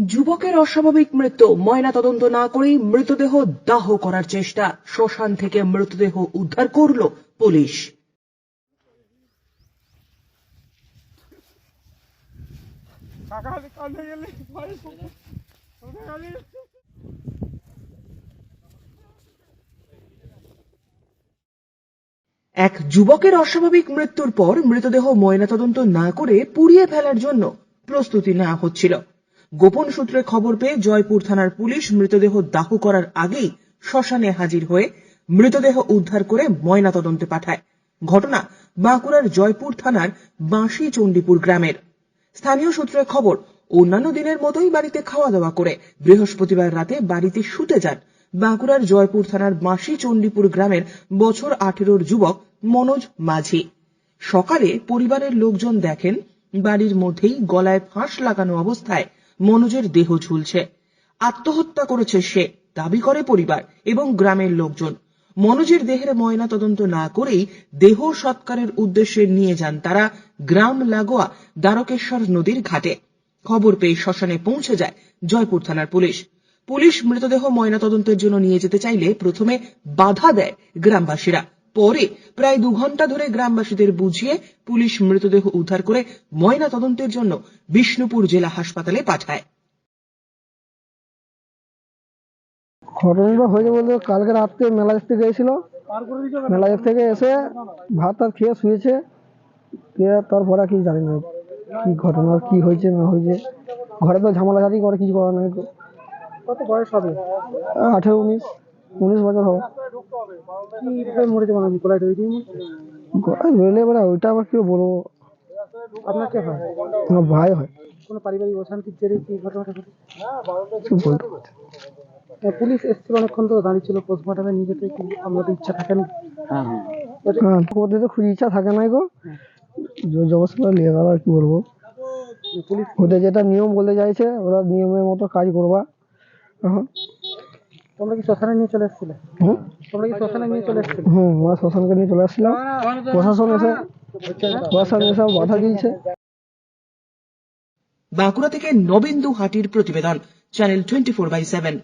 যুবকের অস্বাভাবিক মৃত্যু, ময়নাতদন্ত না করেই মৃতদেহ দাহ করার চেষ্টা, শ্মশান থেকে মৃতদেহ উদ্ধার করল পুলিশ। এক যুবকের অস্বাভাবিক মৃত্যুর পর মৃতদেহ ময়নাতদন্ত না করে পুড়িয়ে ফেলার জন্য প্রস্তুতি নেওয়া হচ্ছিল। গোপন সূত্রে খবর পেয়ে জয়পুর থানার পুলিশ মৃতদেহ দাহ করার আগেই শ্মশানে হাজির হয়ে মৃতদেহ উদ্ধার করে ময়নাতদন্তে পাঠায়। ঘটনা বাঁকুড়ার জয়পুর থানার বাঁশি চণ্ডীপুর গ্রামের। স্থানীয় সূত্রে খবর, অন্যান্য দিনের মতোই বাড়িতে খাওয়া দাওয়া করে বৃহস্পতিবার রাতে বাড়িতে শুতে যান বাঁকুড়ার জয়পুর থানার বাঁশি চণ্ডীপুর গ্রামের বছর 18 যুবক মনোজ মাঝি। সকালে পরিবারের লোকজন দেখেন বাড়ির মধ্যেই গলায় ফাঁস লাগানো অবস্থায় মনোজের দেহ ঝুলছে। আত্মহত্যা করেছে সে, দাবি করে পরিবার এবং গ্রামের লোকজন। মনোজের দেহের ময়না তদন্ত না করেই দেহ সৎকারের উদ্দেশ্যে নিয়ে যান তারা গ্রাম লাগোয়া দ্বারকেশ্বর নদীর ঘাটে। খবর পেয়ে শ্মশানে পৌঁছে যায় জয়পুর থানার পুলিশ। পুলিশ মৃতদেহ ময়না তদন্তের জন্য নিয়ে যেতে চাইলে প্রথমে বাধা দেয় গ্রামবাসীরা। পরে প্রায় 2 ঘন্টা ধরে গ্রামবাসীদের বুঝিয়ে পুলিশ মৃতদেহ উদ্ধার করে ময়না তদন্তের জন্য বিষ্ণুপুর জেলা হাসপাতালে পাঠায়। ঘটনাটা হয়েছে বলতে কালকে রাত্রে মেলা দেখতে গিয়েছিল, মেলা থেকে এসে ভাত টাত খেয়ে শুয়েছে, তারপরে কি জানি না কি ঘটনা, কি হয়েছে না হয়েছে। ঘরে তো ঝামেলাঝাটি করে, কিছু করার নাই। কত বয়স হবে? 18-19 বছর হবে। মরেছে মানে গলায় রইলে বলে ওইটা আবার কি বলবো। আপনার কে হয়? আমার ভাই হয়। কোনো পারিবারিক অশান্তির জেরে কি ঘটনাটা ঘটে? পুলিশ এসেছিল, অনেকক্ষণ তো দাঁড়িয়ে ছিল পোস্টমর্টমে নিয়ে যেতে, কি আমাদের ইচ্ছা থাকে না? ওদের তো খুব ইচ্ছা থাকে না গো, জবরদস্তি করে নিয়ে গেল। আর কি বলবো, পুলিশ ওদের যেটা নিয়ম বলে যাইছে ওরা নিয়মের মতো কাজ করবা। তোমরা কি শ্মশানে নিয়ে চলে এসেছিলে? তোমরা কি শ্মশানে নিয়ে চলে এসেছিলে? আমরা শ্মশানকে নিয়ে চলে আসছিলাম। প্রশাসন এসে বাধা দিয়েছে। বাঁকুড়া থেকে নবেন্দু হাটির প্রতিবেদন, চ্যানেল 24/7।